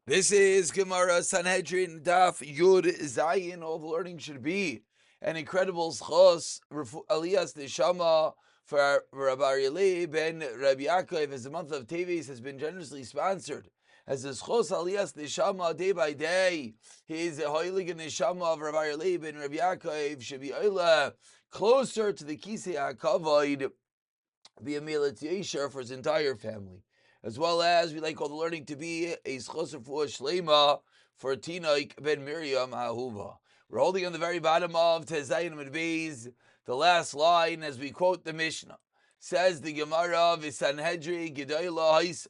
This is Gemara Sanhedrin Daf Yud Zayin. All the learning should be an incredible schos Aliyas Neshama for Rabbi Aryeh ben Rabbi Ya'akov, as the month of Teves has been generously sponsored as the schos Aliyas Neshama day by day. His hoilig Neshama of Rabbi Aryeh ben Rabbi Ya'akov should be closer to the Kisei HaKavod, the Amilat Yesher, for his entire family. As well as we like all the learning to be a schosar for Shlema for Tinoik ben Miriam Ahuva. We're holding on the very bottom of Tezayin and Beis, the last line as we quote the Mishnah. Says the Gemara Sanhedrin Gedayla Hais.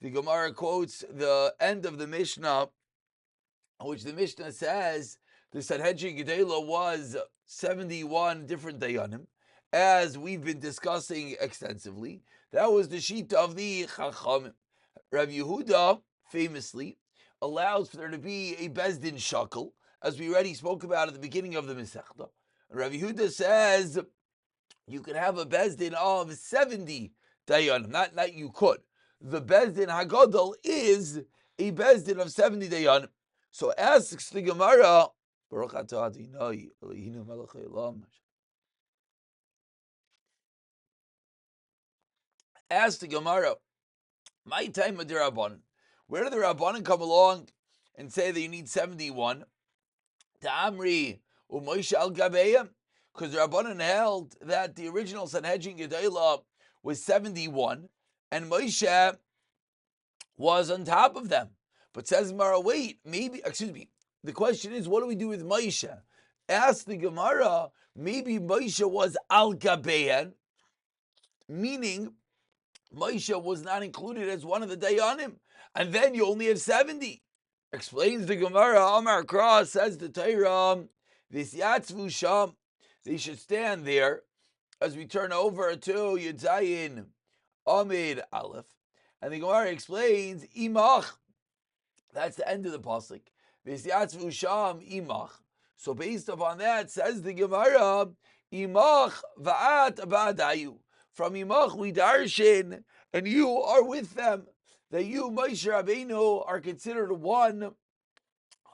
The Gemara quotes the end of the Mishnah, which the Mishnah says the Sanhedrin Gedayla was 71 different dayanim, as we've been discussing extensively. That was the sheet of the Chachamim. Rav Yehuda famously allows for there to be a Bezdin shakel, as we already spoke about at the beginning of the Masechta. Rav Yehuda says you could have a Bezdin of 70 dayanim. Not you could. The Bezdin Hagadol is a Bezdin of 70 dayanim. So asks the Gemara, Baruch atah Adonai Eloheinu melech haolam. Ask the Gemara, my time of the Rabbanan. Where do the Rabbanan come along and say that you need 71? Ta'amri u'Moshe al Gabeya, because the Rabbanan held that the original Sanhedrin Gedayla was 71, and Moshe was on top of them. But says Gemara, wait, the question is, what do we do with Moshe? Ask the Gemara, maybe Moshe was al Gabeya, meaning Moshe was not included as one of the Dayanim, and then you only have 70. Explains the Gemara, Amar Kra, says the Torah, Visyatzvu Sham, they should stand there, as we turn over to Yud Zayin Amid Aleph, and the Gemara explains, Imach, that's the end of the pasuk, Visyatzvu Sham Imach. So based upon that, says the Gemara, Imach Va'at Ba'adayu. From Imach we darshan, and you are with them, that you, Moshe Rabbeinu, are considered one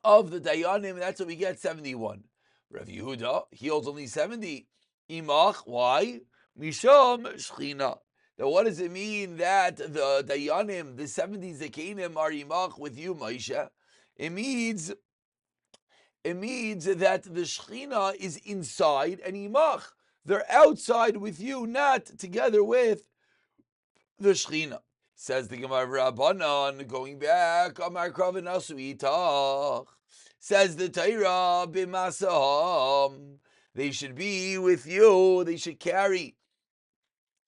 of the Dayanim, and that's what we get 71. Rav Yehuda, he holds only 70. Imach, why? Misham Shechina. Now what does it mean that the Dayanim, the 70 Zekanim, are Imach with you, Moshe? It means that the Shechina is inside, and Imach, they're outside with you, not together with the Shechina. Says the Gemara Rabbanan, going back, Amar Krav Nasu Itach. Says the Torah, B'masaham. They should be with you, they should carry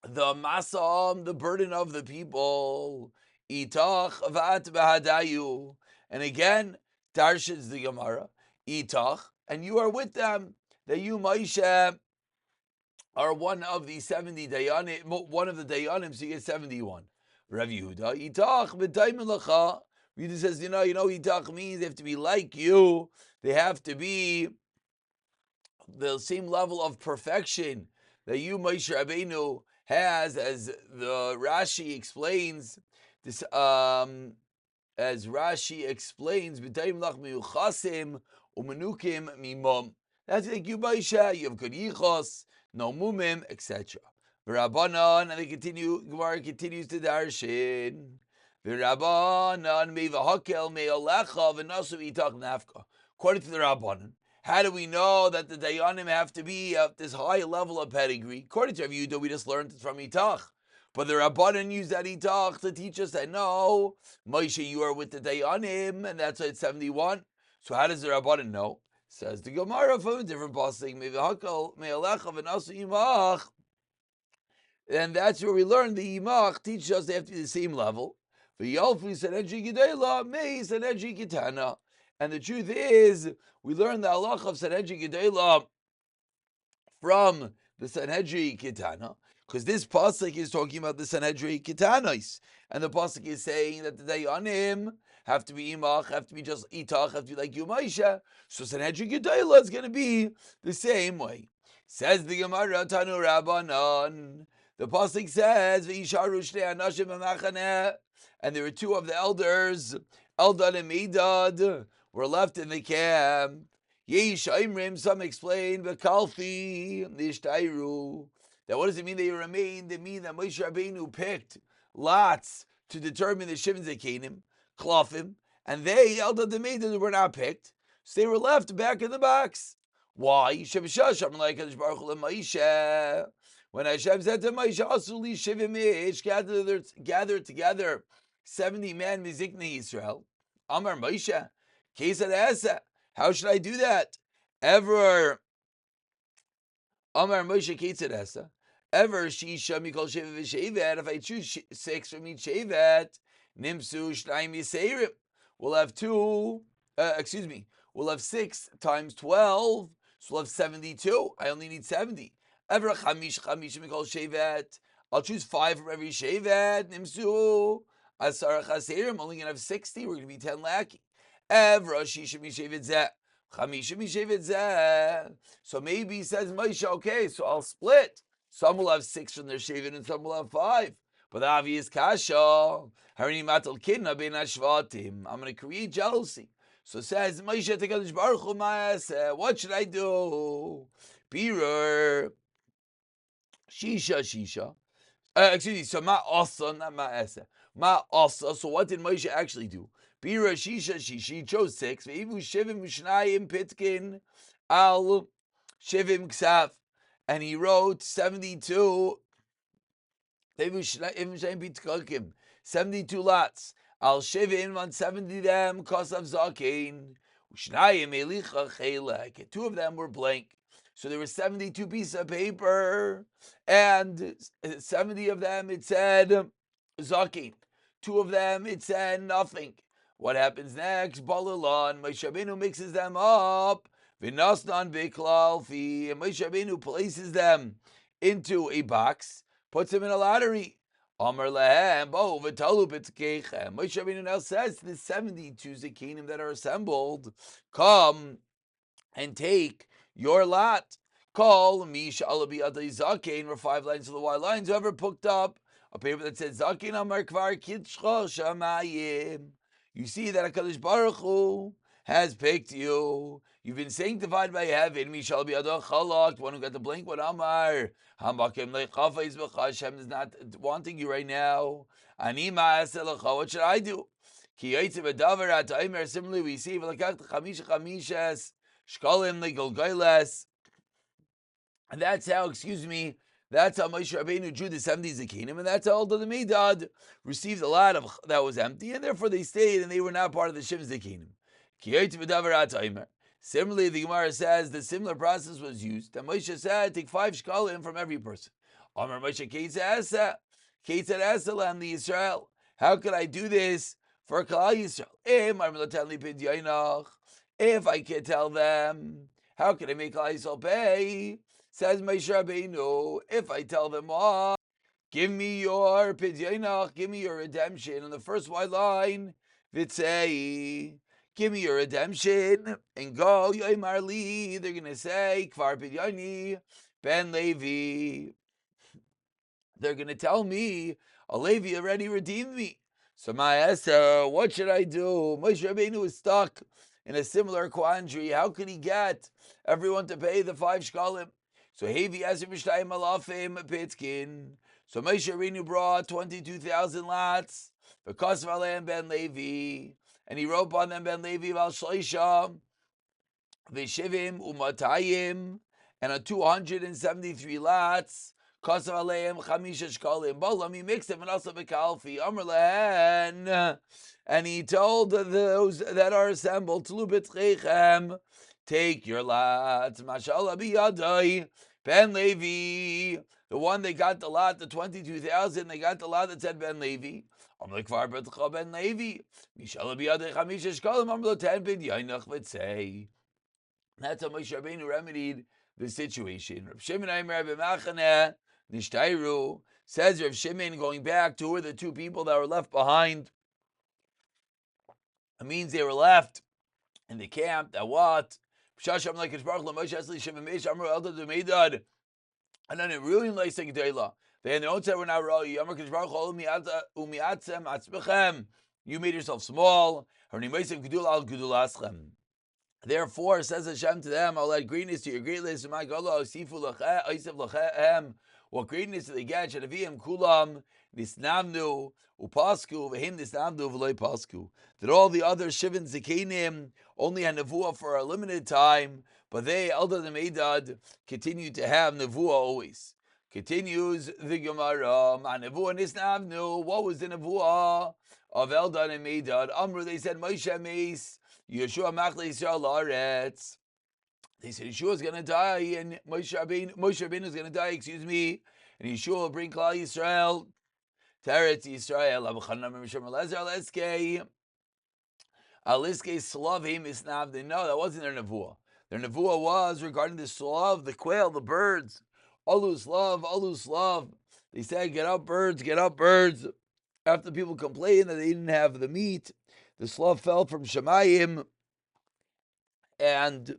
the masaham, the burden of the people. Itach Vat Bahadayu. And again, Darshans the Gemara, Itach, and you are with them, that you, Moshe, are one of the 70 dayanim, one of the dayanim, so you get 71. Rav Yehuda, Itach b'dayim lecha. Yehuda says, Itach means they have to be like you. They have to be the same level of perfection that you, Moshe Rabbeinu, has, as the Rashi explains. This, as Rashi explains, b'dayim lech miyuchasim u'menukim mimom. That's like you, Moshe. You have good yichos, no mumim, etc. V'Rabbanan, and they continue. Gemara continues to darshan. V'Rabbanan mevahakel me'olecha v'nasu itach nafka. According to the Rabbanan, how do we know that the Dayanim have to be at this high level of pedigree? According to Rav Yehuda, we just learned it from Itach. But the Rabbanan use that Itach to teach us that no, Moshe, you are with the Dayanim, and that's why it's 71. So how does the Rabbanan know? Says the Gemara from a different passage, and that's where we learn the Imach teaches us they have to be the same level. And the truth is, we learn the halach of Sanhedrin Gedayla from the Sanhedrin Kitana, because this pasuk is talking about the Sanhedrin Kitanos, and the pasuk is saying that the Dayanim have to be Imach, have to be just Itach, have to be like you, Moshe. So Sanhedrin Gedayla is going to be the same way. Says the Gemara, Tanu Rabbanan. The pasuk says, "V'yisharu shnei anashim b'machaneh." and there were two of the elders, Eldad and Medad, were left in the camp. Yesh Imrim, some explain, Bekalfi, Nishtairu. Now, what does it mean they remained? It means that Moshe Rabbeinu picked lots to determine the Shivin Zekanim, Klafim, and they, Eldad and Medad, were not picked. So they were left back in the box. Why? When Hashem said to Moshe, Asuli Shivim Ish, gather together 70 men, Mizikni Yisrael. Amar Moshe, Kesed Asa. How should I do that? Ever, Amar Moshe Kesed Asa. Ever Shisha Mikol Shevet V'Shevet. If I choose 6 from each Shevet, Nimsu Shnaim Yiseirim. We'll have we'll have 6 times 12, so we'll have 72. I only need 70. Ever Chamish Mikol Shevet. I'll choose 5 from every Shevet. Nimsu Asar Chaseirim. I'm only going to have 60. We're going to be 10 lacking. Ever Shisha Mishevet Zeh. Chamisha Mishevet Zeh. So maybe he says Moshe, okay, so I'll split. Some will have 6 from their Shevet and some will have 5. But the obvious kasha, I'm going to create jealousy. So says Moshe to Kadosh Baruch Hu, what should I do? Birur, Shisha. So ma asa, not ma asa. Ma asa. So what did Moshe actually do? Birur, Shisha. He chose 6. Ve'ivu shivim mishnayim pitkin al shivim ksaf, and he wrote 72. 72 lots. Al shivin, 170 them, kosav zakein. Ushnayim elicha chelek. 2 of them were blank. So there were 72 pieces of paper, and 70 of them it said zakein. 2 of them it said nothing. What happens next? Balalan. Moshe Rabbeinu mixes them up. V'nasnan v'klal fi. And Moshe Rabbeinu places them into a box. Puts him in a lottery. Amar lehem, bo v'talu b'tzkeichem. Moshe Rabbeinu now says to the 72 Zekanim that are assembled, come and take your lot. Call me shalabi adai zakein, or 5 lines of the white lines. Whoever picked up a paper that said zakein amar kvar kitshcha shamayim. You see that HaKadosh Baruch Hu has picked you. You've been sanctified by heaven. Mishal bi'adach chalak, one who got the blank one. Amar hamakim lechafa izbecha. Hashem is not wanting you right now. Ani ma'aseh. What should I do? Ki yaitze b'davar ataymer. Similarly, we see v'lakach chamishes shkalim legolgailes. And that's how, that's how Moshe Rabbeinu drew the 70 Zekanim, and that's how Eldad and Medad received a lot of that was empty, and therefore they stayed, and they were not part of the Shivim Zekanim. Similarly, the Gemara says the similar process was used. And Moshe said, take 5 shkalim from every person. Amar Moshe Ketzad Asa Lam the Yisrael. How could I do this for Klal Yisrael? If I can tell them, how can I make Klal Yisrael pay? Says Moshe Rabbeinu, if I tell them what, give me your pidyanach, give me your redemption. On the first white line, Vitzei, give me your redemption, and go, Yoimar Li, they're going to say, Kvar Pidyani, Ben Levi. They're going to tell me, a Levi already redeemed me. So my Esther, what should I do? Moshe Rabbeinu is stuck in a similar quandary. How could he get everyone to pay the 5 shkalim? So Hevi Eser Mishtayim Alafim Pitkin. So Moshe Rabbeinu brought 22,000 lots. Because of Aleim Ben Levi, and he wrote on them Ben Levi Val Shloisha Veshivim Umatayim, and on 273 lots. Because of Aleim Chamisha Shkalim Bolam, he mixed them and also Bekalfi Amr Lehen, and he told those that are assembled to Lubitzrechem, take your lots, Mashallah biyadai, Ben Levi, the one they got the lot, the 22,000, they got the lot that said Ben Levi. Ben Levi, Mashallah biyadai, Chamisha Shkalim, Amr Ten Bid Yainach V'tzei. That's how Moshe Rabbeinu remedied the situation. Rav Shimon Aimer B'machaneh Nishtairu says Rav Shimon, going back to who are the 2 people that were left behind. It means they were left in the camp. That what? Shasham like Moshe Asli Shimon Meish Amru Eldad Medad, and then it really nice like Deila. They in their own side were not wrong. You made yourself small. Therefore, says Hashem to them, I'll add greatness to your greatness. What greatness do they get? Shadavim kulam nisnavnu upasku v'him nisnavnu v'loy pasku. That all the other Shivin Zikanim only had nevuah for a limited time, but they, Eldad and Medad, continue to have nevuah always. Continues the Gemara, nevuah nisnavnu. What was the nevuah of Eldad and Medad? Amru, they said, Moshe Meis, Yeshua Machle Yisrael La'aretz. They said Yeshua is going to die, and Moshe Rabbeinu is going to die, and Yeshua will bring Klal Yisrael to Eretz Yisrael. Aliske Slavim Isnavdin. No, that wasn't their nevuah. Their nevuah was regarding the slav, the quail, the birds. Alus love. They said, get up, birds. After people complained that they didn't have the meat, the slav fell from Shemayim, and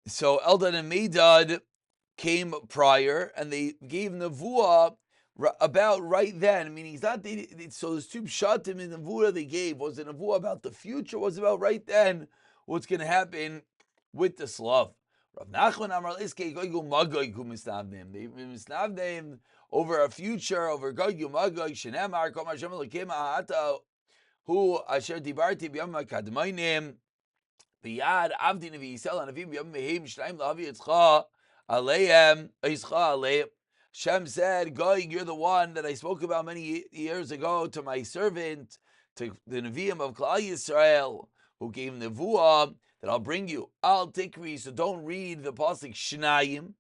so Eldad and Medad came prior, and they gave nevuah about right then. Meaning, it's not so there's two pshatim in the nevuah they gave. Was it nevuah about the future? Was it about right then what's going to happen with the slav? Rav Nachman Amar Iskei Goygu Magoi Gu Misnavnim. They misnavnim over a future, over Goygu Magoi Shenemar Kol Hashem Elokim Ahata Hu Asher Dibarti B'Yom HaKadmainim B'Yad Avdi Nevi Yisrael Anavim B'Yom Mehim Shnaim L'Avi Yitzcha Aleim Yitzcha Aleim. Shem said, Goy, you're the one that I spoke about many years ago to my servant, to the Nevi'im of Klal Yisrael, who gave nevuah, that I'll bring you. Al Tikri, so don't read the pasuk Shnayim,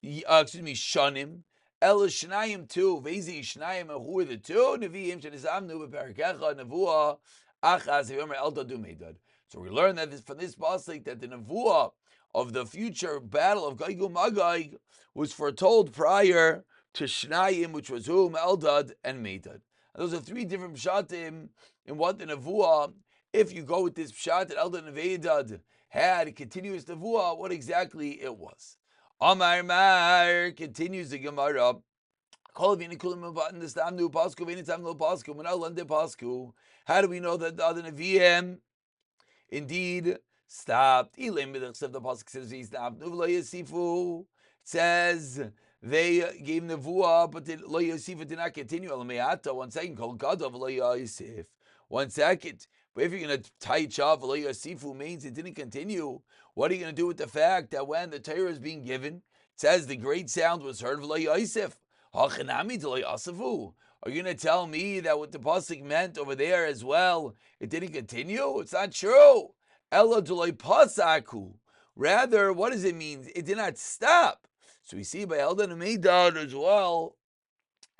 Shanim. El Shnayim too. Vezi Shnayim, who are the two? Nevi'im Shenizamnu B'Perkecha Nevuah Achaz Yomer El Dadu Meidad. So we learn that from this pasuk that the nevuah of the future battle of Gog Magog was foretold prior to Shnayim, which was whom? Eldad and Medad. And those are three different pshatim in what the nevuah, if you go with this pshat that Eldad and Medad had continuous nevuah, what exactly it was. Amar Mar continues the Gemara. How do we know that the other Nevi'im indeed stopped? The pasuk says they gave nevuah, but lo yosifu did not continue. One second, called gadol lo yosif. 1 second. But if you're going to tie chav lo yosifu means it didn't continue. What are you going to do with the fact that when the Torah is being given, it says the great sound was heard of lo yosif? Are you going to tell me that what the pasuk meant over there as well, it didn't continue? It's not true. Ella d'loi pasaku. Rather, what does it mean? It did not stop. So we see by Eldad and Medad as well,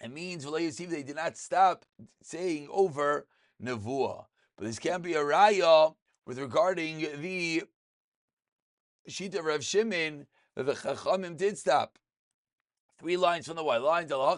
it means they did not stop saying over nevuah. But this can't be a raya with regarding the Shita of Rav Shimon that the Chachamim did stop. 3 lines from the white lines. By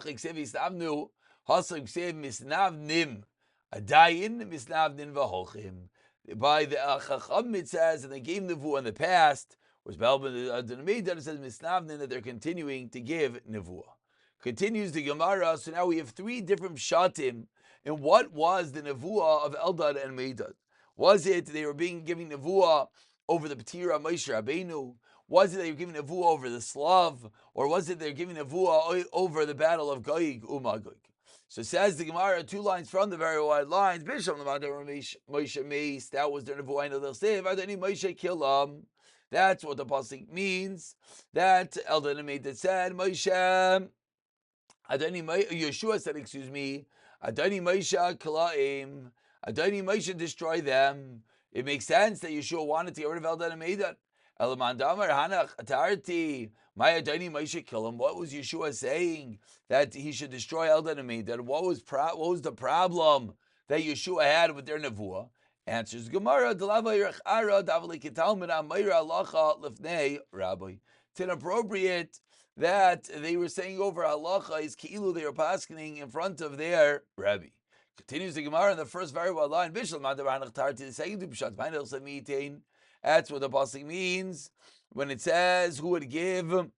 the Chacham it says, and they gave nevuah in the past, was Belban it says misnavnin, that they're continuing to give nevuah. Continues the Gemara. So now we have 3 different pshatim. And what was the nevuah of Eldad and Medad? Was it they were giving nevuah over the Petira Moshe Rabbeinu? Was it they were giving nevuah over the Slav? Or was it they're giving nevuah over the battle of Gog Umagog? So says the Gemara, 2 lines from the very wide lines. Moshe Meis, that was their nevuah. I know they'll say, Moshe Kilam. That's what the pasuk means. That Eldad and Medad said, Yeshua said, Adoni Moshe Kalaim. Adoni Moshe destroy them. It makes sense that Yeshua wanted to get rid of Eldad and Medad. Elamandamar Hanach Atarti. My Adoni Moshe kill him. What was Yeshua saying? That he should destroy Eldad and Medad. What was the problem that Yeshua had with their nevuah? Answers Gemara. It's inappropriate that they were saying over halacha is ki'ilu they were paskening in front of their rabbi. Continues the Gemara in the first very well line. The second two pshat. That's what the pasuk means. when it says who would that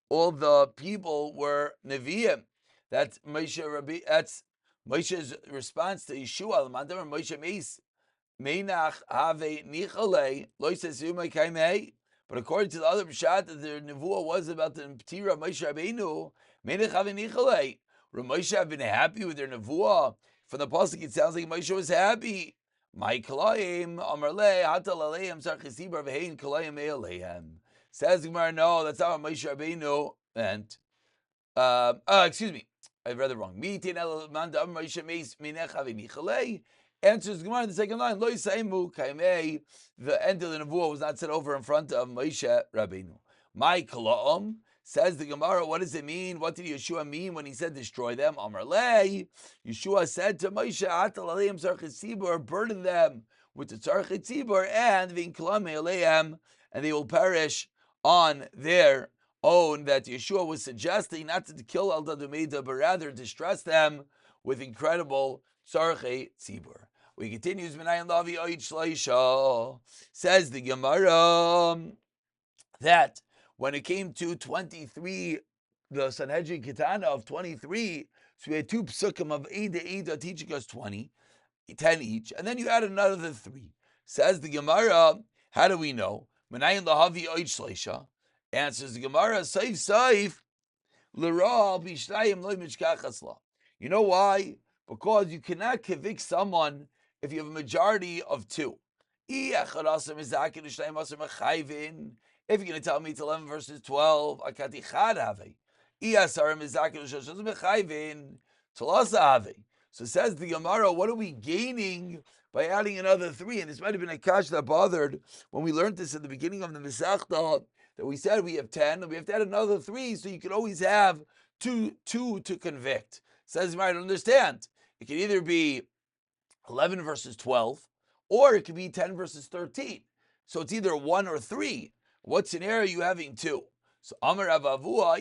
all the people were Nevi'im. That's Moshe's response to Yeshua. Moshe Meis. Meinach have nichale loises umay kaimei. But according to the other pshat, that the nevuah was about the Ptira Moshe Rabbeinu. Meinach have nichale. Would Moshe have been happy with their nevuah? From the pasuk, it sounds like Moshe was happy. My kalayim amarle hatal aleim sarchisibar v'hein kalayim ealeim. Says Gemara, no, that's not what Moshe Rabbeinu meant. Excuse me, I read it wrong. Answers Gemara in the second line. The end of the nevuah was not said over in front of Moshe Rabbeinu. My kalaam, says the Gemara. What does it mean? What did Yeshua mean when he said destroy them? Amar lei. Yeshua said to Moshe, Atal aleim tzarchei tzibur, burden them with the tzarchei tzibur, and v'inklame aleim, and they will perish on their own. That Yeshua was suggesting not to kill al dadumeda, but rather distress them with incredible tzarchei tzibur. We continues, says the Gemara, that when it came to 23, the Sanhedrin Kitana of 23, so we had two psukim of Eida teaching us 20, 10 each, and then you add another 3. Says the Gemara, how do we know? Answers the Gemara, Saif, you know why? Because you cannot convict someone if you have a majority of 2. If you're going to tell me it's 11 verses 12, so says the Gemara, what are we gaining by adding another 3? And this might have been a kash that bothered when we learned this at the beginning of the Masechta, that we said we have 10, and we have to add another 3, so you can always have two to convict. Says I don't understand. It can either be 11 verses 12, or it could be 10 verses 13. So it's either 1 or 3. What scenario are you having 2? So Amar Avavua,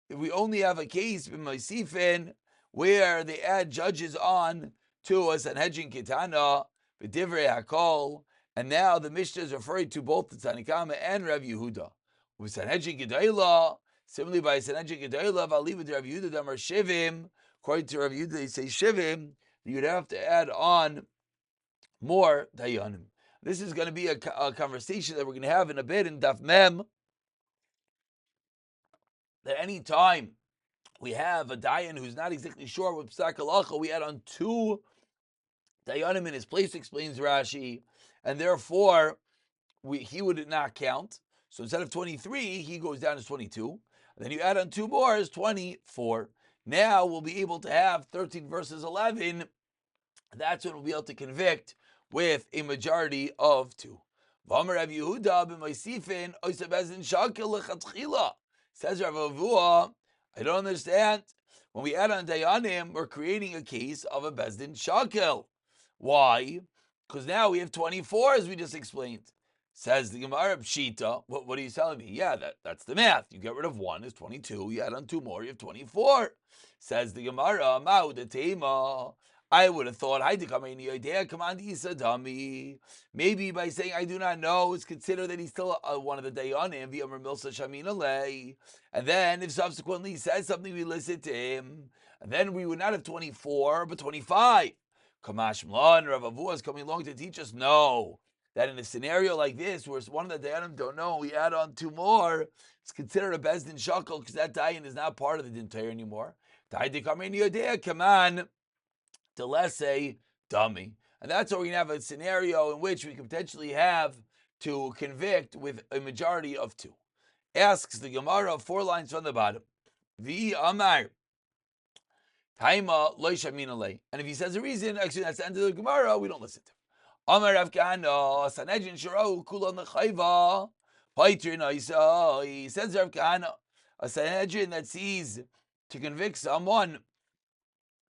if we only have a case in Moisifin where they add judges on to a Sanhedrin Kitana, B'divrei Hakol, and now the Mishnah is referring to both the Tanakama and Rav Yehuda. With Sanhedrin Gedayla, similarly by Sanhedrin Gedayla, V'ali with Rav Yehuda, Damar Shivim, according to Rav Yehuda, they say Shivim, you'd have to add on more Dayanim. This is going to be a conversation that we're going to have in a bit in Daf Mem, that any time we have a Dayan who's not exactly sure what Psak Halacha, we add on 2 Dayanim in his place, explains Rashi, and therefore he would not count. So instead of 23, he goes down to 22. And then you add on 2 more, is 24. Now we'll be able to have 13 verses 11. That's when we'll be able to convict with a majority of 2. Says Rav Avua, I don't understand. When we add on Dayanim, we're creating a case of a Bezdin Shakel. Why? Because now we have 24, as we just explained. Says the Gemara Pshita. What are you telling me? Yeah, that's the math. You get rid of 1 is 22. You add on 2 more, you have 24. Says the Gemara, I would have thought, maybe by saying I do not know, it's considered that he's still one of the Dayanim, and then if subsequently he says something, we listen to him, and then we would not have 24, but 25. Kamash Mlan, Rav Avua is coming along to teach us, no, that in a scenario like this, where one of the Dayanim don't know, we add on 2 more, it's considered a Bezdin Shakel, because that Dayan is not part of the Dintayr anymore. To less a dummy. And that's where we can have a scenario in which we could potentially have to convict with a majority of 2. Asks the Gemara 4 lines from the bottom. Vi Amar. Taima loy shaminale. And if he says a reason, actually that's the end of the Gemara, we don't listen to him. Amar Rav Kahana, Sanhedrin Shirau Kulon Lechayva. Paitrin Isa. He says Rav Kahana, a Sanhedrin that sees to convict someone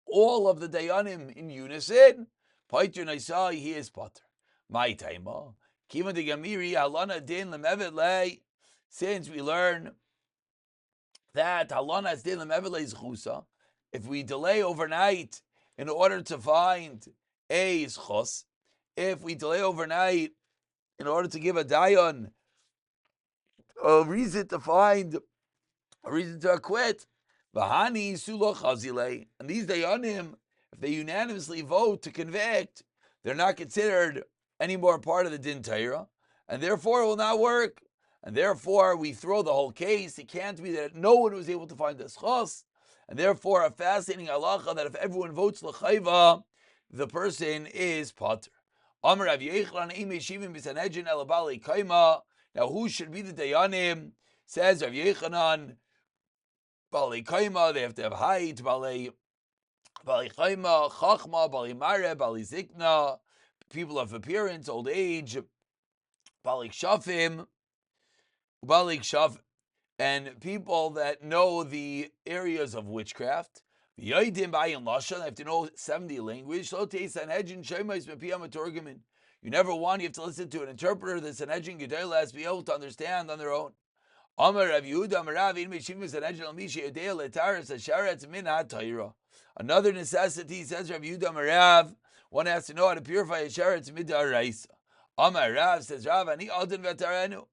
all of the Dayanim in unison, Paitr Naisai, he is Pater. My taima. Kima de Gamiri, Halana din lemevet lei. Since we learn that Halana din lemevet lei is chusa, if we delay overnight in order to find a zchus, if we delay overnight in order to give a dayan a reason to find a reason to acquit, Vahani Sulo Chazile, and these dayanim, if they unanimously vote to convict, they're not considered any more part of the din Torah, and therefore it will not work. And therefore we throw the whole case. It can't be that no one was able to find the schos, and therefore a fascinating halacha that if everyone votes l'chayva, the person is pater. Amar Rav Yechlan Imi Shivim B'Sanhedrin El Bali Kaima. Now who should be the dayanim? Says Rav Yechanan, Bali Kaima, they have to have height, Bali Kaima, Chachma, Bali Mare, Bali Zikna, people of appearance, old age, Bali Shafim, and people that know the areas of witchcraft. They have to know 70 language. You never want, you have to listen to an interpreter. The Sanhedrin Gedela has to be able to understand on their own. Another necessity, says Rav Yehuda Marav, one has to know how to purify a sheretz midaraisa. Amar Rav, says Rav, ani adin v'tarenu.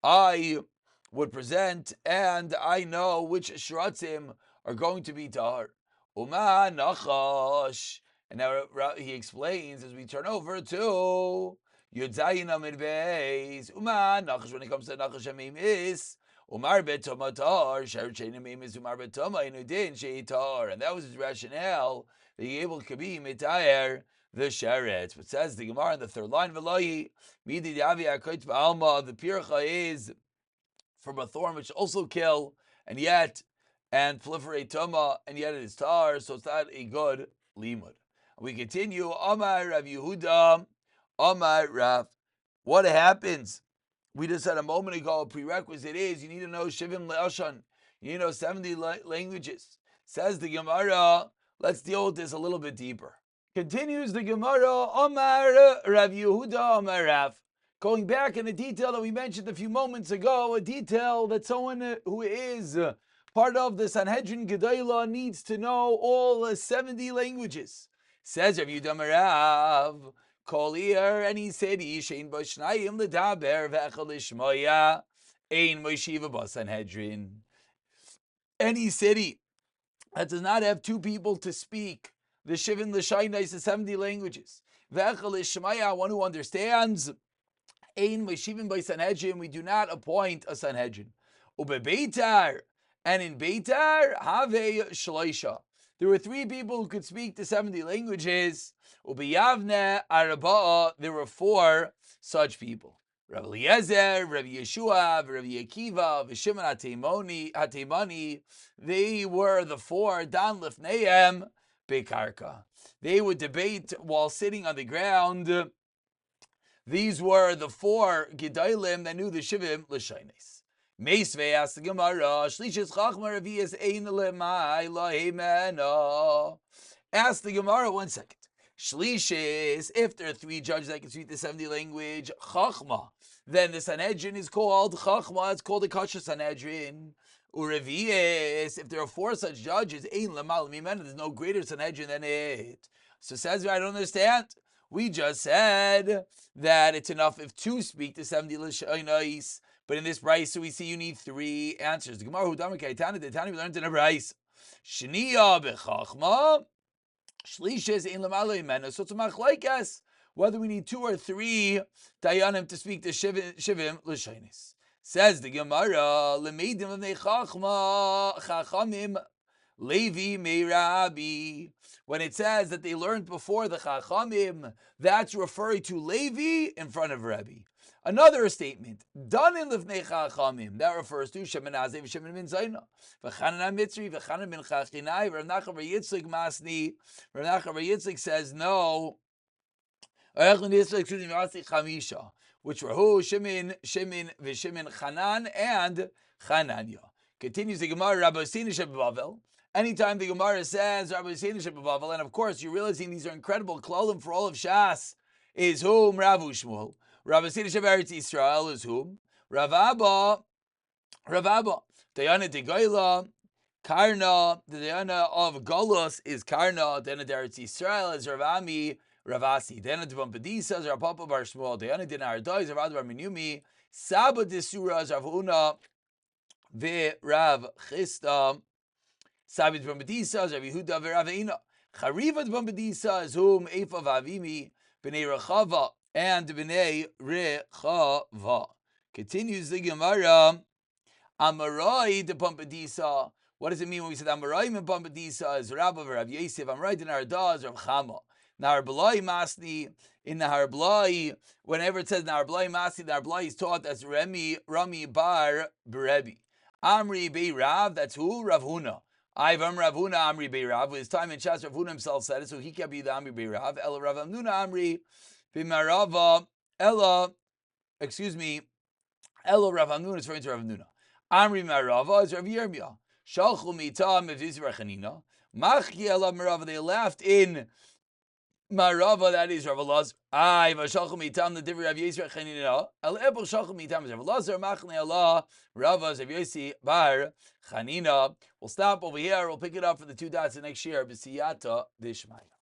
I would present, and I know which shratzim are going to be tahar. Uma nachash. And now he explains as we turn over to Yudzayin Amid Beis. Uma nachash, when it comes to nachash amim is Umar betomatar, sharchein amim is Umar betoma inudin sheitar. And that was his rationale, that he able to be mitayer the sheret. But says the Gemara in the third line, V'lohi midi davi akot ba'alma, the pircha is from a thorn which also kill, and proliferate tuma, and yet it is tar, so it's not a good limud. We continue, Amar Rav Yehuda, Amar Rav. What happens? We just said a moment ago, a prerequisite is you need to know Shivim Le'ashan. You need to know 70 languages. Says the Gemara, let's deal with this a little bit deeper. Continues the Gemara, Amar Rav Yehuda, Amar Rav. Going back in the detail that we mentioned a few moments ago, a detail that someone who is part of the Sanhedrin Gedayla needs to know all 70 languages. Says Rav Yehuda Marav, Kol Ir, any city, Shein B'Shnayim L'Daber V'Echel L'Shmoya, Ein Moshiva B'Sanhedrin. Any city that does not have two people to speak the Shivin L'Shaynais, the 70 languages, V'Echel L'Shmoya, one who understands, Ein Meshivim by Sanhedrin, we do not appoint a Sanhedrin. Ube Beitar, and in Beitar, Have Shloisha. There were 3 people who could speak the 70 languages. Ube Yavne Arba'a, there were 4 such people. Rav Eliezer, Rav Yeshua, Rav Akiva, Shimon Hatemani, they were the 4, Dan Lifneim, Bekarka. They would debate while sitting on the ground. These were the 4 Gedalim that knew the Shivim L'Shainis. Meisvei asked the Gemara, Shlishis Chachma Ravias Ein Lemai Lahimena. Ask the Gemara, 1 second. Shlishis, if there are 3 judges that can speak the 70 language, Chachma, then the Sanhedrin is called Chachma, it's called the Kasher Sanhedrin. Uravias, if there are 4 such judges, Ein Lemai Lahimena, there's no greater Sanhedrin than it. So says, I don't understand. We just said that it's enough if 2 speak the 70 L'Shaynais, but in this brayso we see you need 3 answers. The Gemara Hudam Kaitana, the Tani we learned in a brayso. Shniya bechachma, shlishes ein lamalo imenu. So it's a machlaikas whether we need 2 or 3 dayanim to speak the shivim L'Shaynais. Says the Gemara, Lemeidim v'nei chachma chachamim Levi Meirabi. When it says that they learned before the Chachamim, that's referring to Levi in front of Rebbe. Another statement, done in Lifnei Chachamim, that refers to Shemin Azeh v'Shemin bin Zaina, v'Chanan HaMitzri, v'Chanan bin Chachinai, Rav Nachman bar Yitzchak Masni. Rav Nachman bar Yitzchak says no. Which were who? Shemin v'Shemin Chanan and Chananya. Continues the Gemara, Rabbi Sina Shebavel. Anytime the Gemara says Rabbi Sina Shebavel, and of course you're realizing these are incredible klolim for all of Shas, is whom? Rav Shmuel. Rabbi Sina Shebaretz Yisrael is whom? Rav Abba. Dayana de Goyla, Karna. The Dayana of Golos is Karna. Dayana de Eretz Yisrael is Rav Ami. Ravasi. Then at Bumpedisa, Rav Papa Bar Shmuel, Diana Dinar Dois, Rav Bar Minumi, Saba Disura, Rav Huna, Ve Rav Chista, Sabit Bumpedisa, Rav Yehuda, Ve Raveina. Charivat Bumpedisa is whom Efa Vavimi, Bnei Rechava, and Bnei Rechava. Continues the Gemara. Amarai de Bumpedisa. What does it mean when we said Amarai and Bumpedisa is Rabba Rav Yosef? Amarai de Narada is Rav Chama. Nahar B'lai Masni, in Nahar B'lai, whenever it says Nahar B'lai Masni, Nahar B'lai is taught as Rami Bar Berebi. Amri Bei Rav, that's who? Rav Huna. Ivam Rav Huna Amri Bei Rav. With his time in Shas, Rav Huna himself said it, so he can't be the Amri Bei Rav. Ella Rav Amnuna Amri B'marava. Ella Rav Amnuna is referring to Rav Amnuna. Amri Marava is Rav Yirmiyah. Shalchu Mitam Eviz Rechanina. Machki Ela Marava, they laughed in Marava, that is Rav Elazar. Vashalchu Mitam, the different Rav Yisrael Chanina. El Ebel Shalchu Mitam is Rav Elazar. Machni Allah, Rava is Rav Yosi Bar Chanina. We'll stop over here. We'll pick it up for the 2 dots the next year. B'siyata Dishmaya.